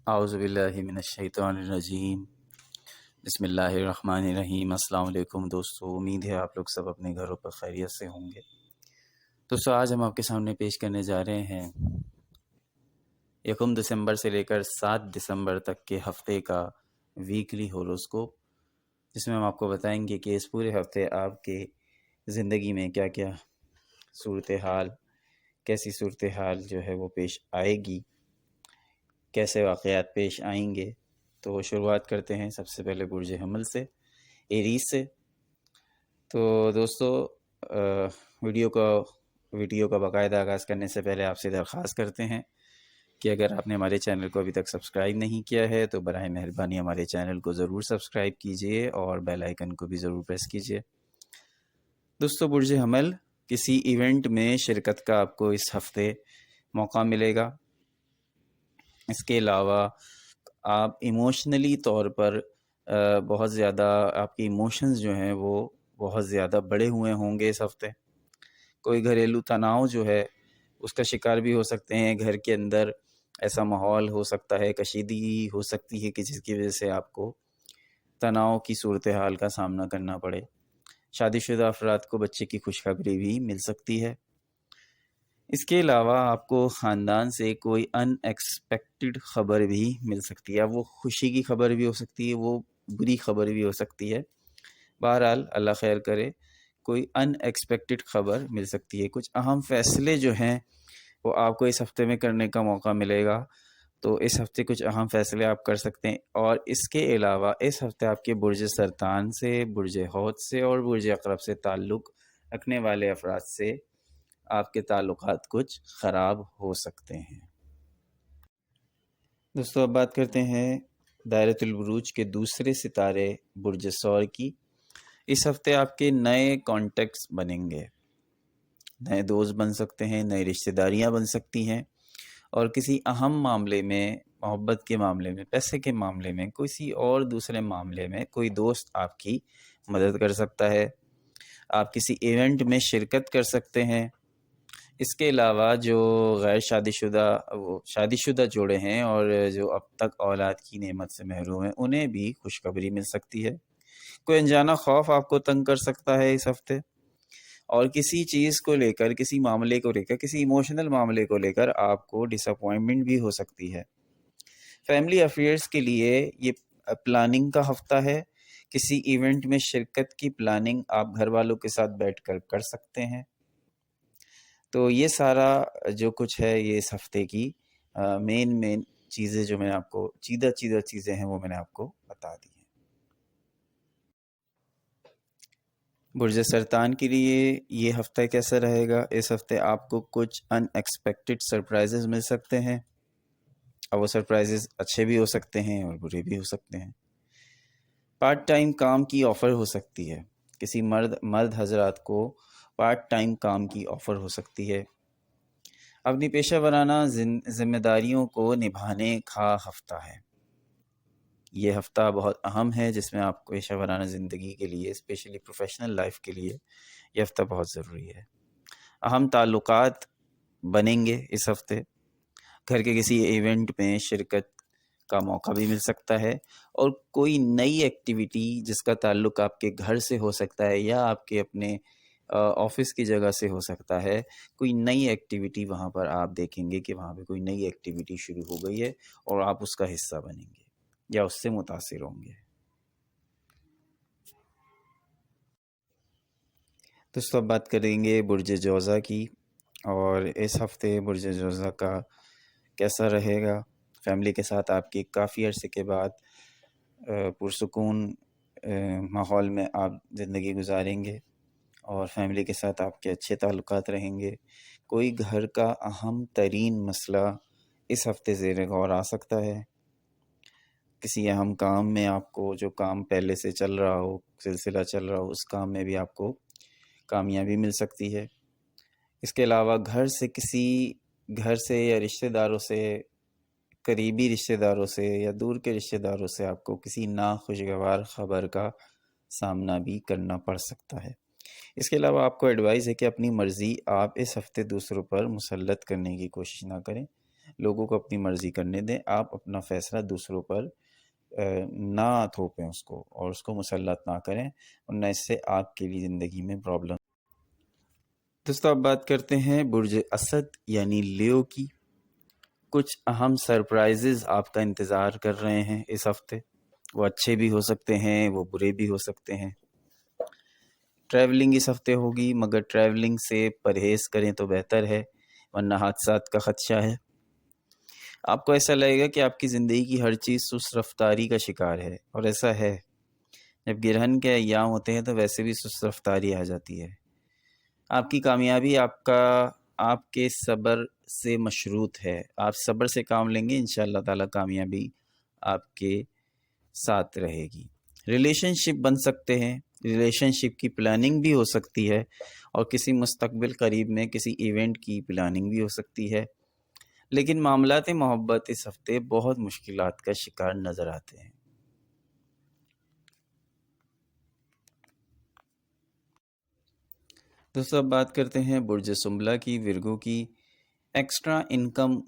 اعوذ باللہ من الشیطان الرجیم، بسم اللہ الرحمن الرحیم۔ السلام علیکم دوستو، امید ہے آپ لوگ سب اپنے گھروں پر خیریت سے ہوں گے۔ دوستو آج ہم آپ کے سامنے پیش کرنے جا رہے ہیں 1 دسمبر سے لے کر 7 دسمبر تک کے ہفتے کا ویکلی ہوروسکوپ، جس میں ہم آپ کو بتائیں گے کہ اس پورے ہفتے آپ کے زندگی میں کیا کیا صورتحال، کیسی صورتحال جو ہے وہ پیش آئے گی، کیسے واقعات پیش آئیں گے۔ تو شروعات کرتے ہیں سب سے پہلے برج حمل سے، ایریز سے۔ تو دوستو ویڈیو کا باقاعدہ آغاز کرنے سے پہلے آپ سے درخواست کرتے ہیں کہ اگر آپ نے ہمارے چینل کو ابھی تک سبسکرائب نہیں کیا ہے تو براہ مہربانی ہمارے چینل کو ضرور سبسکرائب کیجئے اور بیل آئیکن کو بھی ضرور پریس کیجئے۔ دوستو برج حمل، کسی ایونٹ میں شرکت کا آپ کو اس ہفتے موقع ملے گا۔ اس کے علاوہ آپ ایموشنلی طور پر بہت زیادہ، آپ کی ایموشنز جو ہیں وہ بہت زیادہ بڑے ہوئے ہوں گے اس ہفتے۔ کوئی گھریلو تناؤ جو ہے اس کا شکار بھی ہو سکتے ہیں۔ گھر کے اندر ایسا ماحول ہو سکتا ہے، کشیدگی ہو سکتی ہے کہ جس کی وجہ سے آپ کو تناؤ کی صورتحال کا سامنا کرنا پڑے۔ شادی شدہ افراد کو بچے کی خوشخبری بھی مل سکتی ہے۔ اس کے علاوہ آپ کو خاندان سے کوئی ان ایکسپیکٹڈ خبر بھی مل سکتی ہے۔ وہ خوشی کی خبر بھی ہو سکتی ہے، وہ بری خبر بھی ہو سکتی ہے۔ بہرحال اللہ خیر کرے، کوئی ان ایکسپیکٹڈ خبر مل سکتی ہے۔ کچھ اہم فیصلے جو ہیں وہ آپ کو اس ہفتے میں کرنے کا موقع ملے گا، تو اس ہفتے کچھ اہم فیصلے آپ کر سکتے ہیں۔ اور اس کے علاوہ اس ہفتے آپ کے برج سرطان سے، برج حوت سے اور برج عقرب سے تعلق رکھنے والے افراد سے آپ کے تعلقات کچھ خراب ہو سکتے ہیں۔ دوستو اب بات کرتے ہیں دائرۃ البروج کے دوسرے ستارے برج ثور کی۔ اس ہفتے آپ کے نئے کانٹیکٹس بنیں گے، نئے دوست بن سکتے ہیں، نئی رشتہ داریاں بن سکتی ہیں، اور کسی اہم معاملے میں، محبت کے معاملے میں، پیسے کے معاملے میں، کسی اور دوسرے معاملے میں کوئی دوست آپ کی مدد کر سکتا ہے۔ آپ کسی ایونٹ میں شرکت کر سکتے ہیں۔ اس کے علاوہ جو غیر شادی شدہ جوڑے ہیں اور جو اب تک اولاد کی نعمت سے محروم ہیں، انہیں بھی خوشخبری مل سکتی ہے۔ کوئی انجانا خوف آپ کو تنگ کر سکتا ہے اس ہفتے، اور کسی چیز کو لے کر، کسی معاملے کو لے کر، کسی ایموشنل معاملے کو لے کر آپ کو ڈس اپوائنٹمنٹ بھی ہو سکتی ہے۔ فیملی افیئرز کے لیے یہ پلاننگ کا ہفتہ ہے۔ کسی ایونٹ میں شرکت کی پلاننگ آپ گھر والوں کے ساتھ بیٹھ کر کر سکتے ہیں۔ تو یہ سارا جو کچھ ہے، یہ اس ہفتے کی مین چیزیں جو میں نے آپ کو چیدہ چیزیں ہیں وہ میں نے آپ کو بتا دی ہیں۔ برج سرطان کے لیے یہ ہفتہ کیسا رہے گا؟ اس ہفتے آپ کو کچھ ان ایکسپیکٹڈ سرپرائزز مل سکتے ہیں، اور وہ سرپرائزز اچھے بھی ہو سکتے ہیں اور برے بھی ہو سکتے ہیں۔ پارٹ ٹائم کام کی آفر ہو سکتی ہے، کسی مرد حضرات کو پارٹ ٹائم کام کی آفر ہو سکتی ہے۔ اپنی پیشہ ورانہ ذمہ داریوں کو نبھانے کا ہفتہ ہے۔ یہ ہفتہ بہت اہم ہے، جس میں آپ کو پیشہ ورانہ زندگی کے لیے، اسپیشلی پروفیشنل لائف کے لیے یہ ہفتہ بہت ضروری ہے۔ اہم تعلقات بنیں گے اس ہفتے۔ گھر کے کسی ایونٹ میں شرکت کا موقع بھی مل سکتا ہے، اور کوئی نئی ایکٹیویٹی جس کا تعلق آپ کے گھر سے ہو سکتا ہے یا آپ کے اپنے آفس کی جگہ سے ہو سکتا ہے، کوئی نئی ایکٹیویٹی وہاں پر آپ دیکھیں گے کہ وہاں پہ کوئی نئی ایکٹیویٹی شروع ہو گئی ہے اور آپ اس کا حصہ بنیں گے یا اس سے متاثر ہوں گے۔ دوستو اب بات کریں گے برج جوزہ کی، اور اس ہفتے برج جوزہ کا کیسا رہے گا۔ فیملی کے ساتھ آپ کی کافی عرصے کے بعد پرسکون ماحول میں آپ زندگی گزاریں گے، اور فیملی کے ساتھ آپ کے اچھے تعلقات رہیں گے۔ کوئی گھر کا اہم ترین مسئلہ اس ہفتے زیر غور آ سکتا ہے۔ کسی اہم کام میں آپ کو، جو کام پہلے سے چل رہا ہو، سلسلہ چل رہا ہو، اس کام میں بھی آپ کو کامیابی مل سکتی ہے۔ اس کے علاوہ گھر سے یا رشتہ داروں سے، قریبی رشتہ داروں سے یا دور کے رشتہ داروں سے آپ کو کسی ناخوشگوار خبر کا سامنا بھی کرنا پڑ سکتا ہے۔ اس کے علاوہ آپ کو ایڈوائز ہے کہ اپنی مرضی آپ اس ہفتے دوسروں پر مسلط کرنے کی کوشش نہ کریں، لوگوں کو اپنی مرضی کرنے دیں، آپ اپنا فیصلہ دوسروں پر نہ تھوپیں اس کو، اور اس کو مسلط نہ کریں، ورنہ اس سے آپ کے لیے زندگی میں پرابلم۔ دوستو اب بات کرتے ہیں برج اسد یعنی لیو کی۔ کچھ اہم سرپرائزز آپ کا انتظار کر رہے ہیں اس ہفتے، وہ اچھے بھی ہو سکتے ہیں، وہ برے بھی ہو سکتے ہیں۔ ٹریولنگ اس ہفتے ہوگی، مگر ٹریولنگ سے پرہیز کریں تو بہتر ہے، ورنہ حادثات کا خدشہ ہے۔ آپ کو ایسا لگے گا کہ آپ کی زندگی کی ہر چیز سست رفتاری کا شکار ہے، اور ایسا ہے۔ جب گرہن کے ایام ہوتے ہیں تو ویسے بھی سست رفتاری آ جاتی ہے۔ آپ کی کامیابی آپ کے صبر سے مشروط ہے۔ آپ صبر سے کام لیں گے، انشاءاللہ تعالی کامیابی آپ کے ساتھ رہے گی۔ ریلیشن شپ بن سکتے ہیں، ریلیشن شپ کی پلاننگ بھی ہو سکتی ہے، اور کسی مستقبل قریب میں کسی ایونٹ کی پلاننگ بھی ہو سکتی ہے۔ لیکن معاملات محبت اس ہفتے بہت مشکلات کا شکار نظر آتے ہیں۔ دوستو اب بات کرتے ہیں برج سنبلہ کی، ورگو کی۔ ایکسٹرا انکم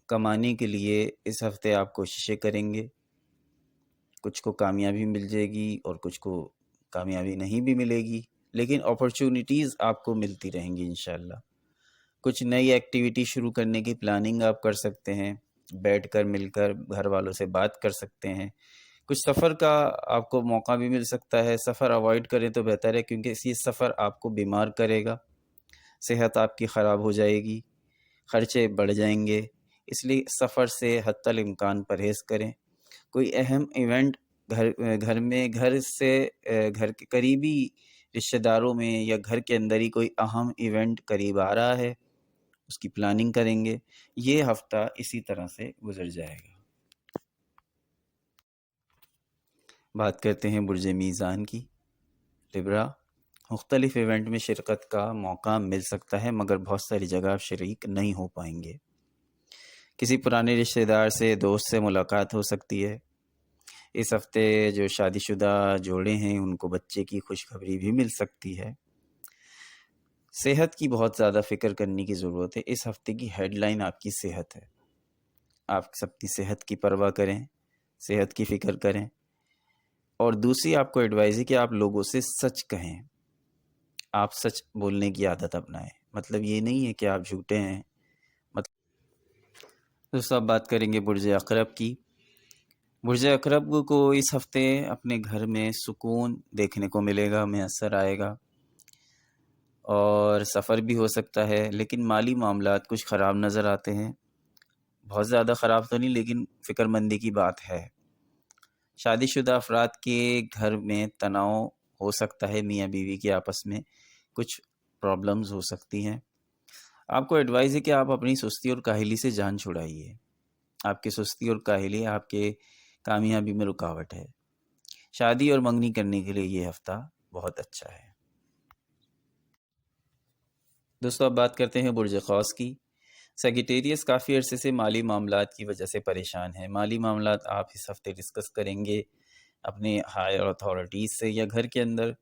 کمانے کے لیے اس ہفتے آپ کوششیں کریں گے، کچھ کو کامیابی مل جائے گی اور کچھ کو کامیابی نہیں بھی ملے گی، لیکن اپرچونٹیز آپ کو ملتی رہیں گی انشاءاللہ۔ کچھ نئی ایکٹیویٹی شروع کرنے کی پلاننگ آپ کر سکتے ہیں، بیٹھ کر مل کر گھر والوں سے بات کر سکتے ہیں۔ کچھ سفر کا آپ کو موقع بھی مل سکتا ہے، سفر اوائڈ کریں تو بہتر ہے، کیونکہ یہ سفر آپ کو بیمار کرے گا، صحت آپ کی خراب ہو جائے گی، خرچے بڑھ جائیں گے، اس لیے سفر سے حتی الامکان پرہیز کریں۔ کوئی اہم ایونٹ گھر کے قریبی رشتہ داروں میں یا گھر کے اندر ہی کوئی اہم ایونٹ قریب آ رہا ہے، اس کی پلاننگ کریں گے۔ یہ ہفتہ اسی طرح سے گزر جائے گا۔ بات کرتے ہیں برج میزان کی، لبرا۔ مختلف ایونٹ میں شرکت کا موقع مل سکتا ہے، مگر بہت ساری جگہ آپ شریک نہیں ہو پائیں گے۔ کسی پرانے رشتہ دار سے، دوست سے ملاقات ہو سکتی ہے۔ اس ہفتے جو شادی شدہ جوڑے ہیں ان کو بچے کی خوشخبری بھی مل سکتی ہے۔ صحت کی بہت زیادہ فکر کرنے کی ضرورت ہے، اس ہفتے کی ہیڈ لائن آپ کی صحت ہے۔ آپ اپنی صحت کی پرواہ کریں، صحت کی فکر کریں، اور دوسری آپ کو ایڈوائز ہے کہ آپ لوگوں سے سچ کہیں، آپ سچ بولنے کی عادت اپنائیں۔ مطلب یہ نہیں ہے کہ آپ جھوٹے ہیں۔ دوستو اب بات کریں گے برج عقرب کی۔ برج عقرب کو اس ہفتے اپنے گھر میں سکون دیکھنے کو ملے گا، میسر آئے گا، اور سفر بھی ہو سکتا ہے، لیکن مالی معاملات کچھ خراب نظر آتے ہیں۔ بہت زیادہ خراب تو نہیں، لیکن فکر مندی کی بات ہے۔ شادی شدہ افراد کے گھر میں تناؤ ہو سکتا ہے، میاں بیوی کے آپس میں کچھ پرابلمز ہو سکتی ہیں۔ آپ کو ایڈوائز ہے کہ آپ اپنی سستی اور کاہلی سے جان چھڑائیے۔ آپ کی سستی اور کاہلی آپ کے کامیابی میں رکاوٹ ہے۔ شادی اور منگنی کرنے کے لیے یہ ہفتہ بہت اچھا ہے۔ دوستو اب بات کرتے ہیں برج قوس کی۔ سیگیٹیریس کافی عرصے سے مالی معاملات کی وجہ سے پریشان ہے۔ مالی معاملات آپ اس ہفتے ڈسکس کریں گے اپنے ہائر اتھارٹیز سے، یا گھر کے اندر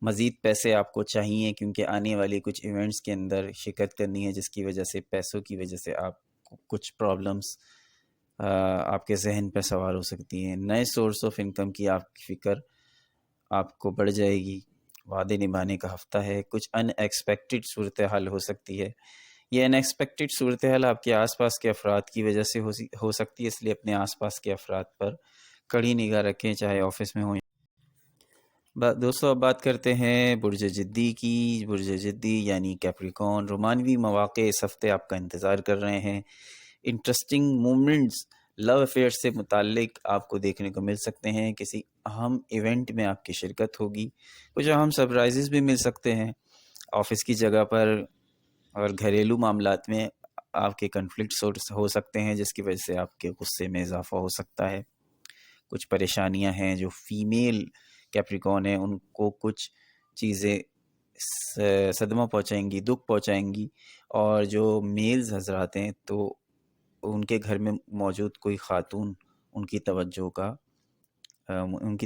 مزید پیسے آپ کو چاہیے، کیونکہ آنے والے کچھ ایونٹس کے اندر شرکت کرنی ہے، جس کی وجہ سے پیسوں کی وجہ سے آپ کو کچھ پرابلمس آپ کے ذہن پہ سوار ہو سکتی ہیں۔ نئے سورس آف انکم کی آپ کی فکر آپ کو بڑھ جائے گی۔ وعدے نبھانے کا ہفتہ ہے۔ کچھ ان ایکسپیکٹڈ صورتحال ہو سکتی ہے۔ یہ ان ایکسپیکٹڈ صورتحال آپ کے آس پاس کے افراد کی وجہ سے ہو سکتی ہے، اس لیے اپنے آس پاس کے افراد پر کڑی نگاہ رکھیں، چاہے آفس میں ہوں۔ دوستو اب بات کرتے ہیں برج جدی کی۔ برج جدی یعنی کیپریکون۔ رومانوی مواقع اس ہفتے آپ کا انتظار کر رہے ہیں۔ انٹرسٹنگ مومنٹس لو افیئر سے متعلق آپ کو دیکھنے کو مل سکتے ہیں۔ کسی اہم ایونٹ میں آپ کی شرکت ہوگی، کچھ اہم سرپرائزز بھی مل سکتے ہیں آفس کی جگہ پر، اور گھریلو معاملات میں آپ کے کنفلکٹس ہو سکتے ہیں، جس کی وجہ سے آپ کے غصے میں اضافہ ہو سکتا ہے۔ کچھ پریشانیاں ہیں، جو فیمیل کیپریکون ہیں ان کو کچھ چیزیں صدمہ پہنچائیں گی، دکھ پہنچائیں گی، اور جو میلز حضرات ہیں تو ان کے گھر میں موجود کوئی خاتون ان کی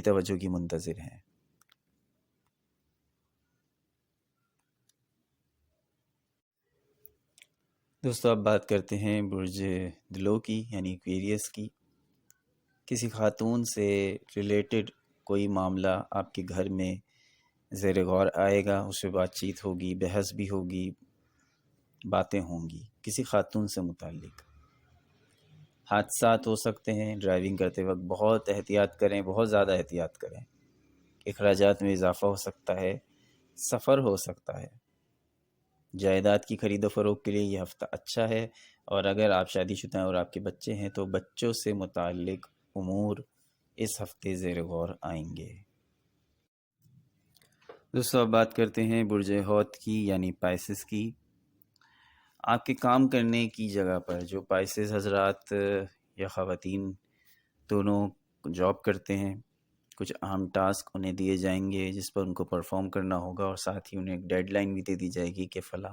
توجہ کی منتظر ہیں۔ دوستو اب بات کرتے ہیں برج دلو کی یعنی ایکویریس کی۔ کسی خاتون سے ریلیٹڈ کوئی معاملہ آپ کے گھر میں زیر غور آئے گا، اس پہ بات چیت ہوگی، بحث بھی ہوگی، باتیں ہوں گی کسی خاتون سے متعلق۔ حادثات ہو سکتے ہیں، ڈرائیونگ کرتے وقت بہت احتیاط کریں، بہت زیادہ احتیاط کریں۔ اخراجات میں اضافہ ہو سکتا ہے، سفر ہو سکتا ہے۔ جائیداد کی خرید و فروخت کے لیے یہ ہفتہ اچھا ہے، اور اگر آپ شادی شدہ ہیں اور آپ کے بچے ہیں تو بچوں سے متعلق امور اس ہفتے زیر غور آئیں گے۔ دوستو اب بات کرتے ہیں برج حوت کی یعنی پائسس کی۔ آپ کے کام کرنے کی جگہ پر جو پائسس حضرات یا خواتین دونوں جاب کرتے ہیں، کچھ اہم ٹاسک انہیں دیے جائیں گے جس پر ان کو پرفارم کرنا ہوگا، اور ساتھ ہی انہیں ایک ڈیڈ لائن بھی دے دی جائے گی کہ فلاں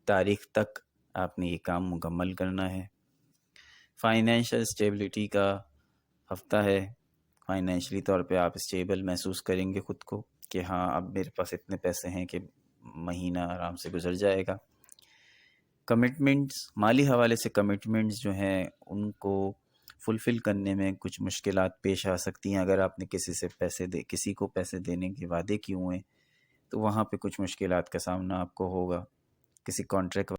تاریخ تک آپ نے یہ کام مکمل کرنا ہے۔ فائنینشیل اسٹیبلٹی کا ہفتہ ہے۔ فائنینشلی طور پہ آپ اسٹیبل محسوس کریں گے خود کو کہ ہاں اب میرے پاس اتنے پیسے ہیں کہ مہینہ آرام سے گزر جائے گا۔ کمٹمنٹس، مالی حوالے سے کمٹمنٹس جو ہیں ان کو فلفل کرنے میں کچھ مشکلات پیش آ سکتی ہیں۔ اگر آپ نے کسی کو پیسے دینے کے وعدے کیے ہوئے ہیں تو وہاں پہ کچھ مشکلات کا سامنا آپ کو ہوگا۔ کسی کانٹریکٹ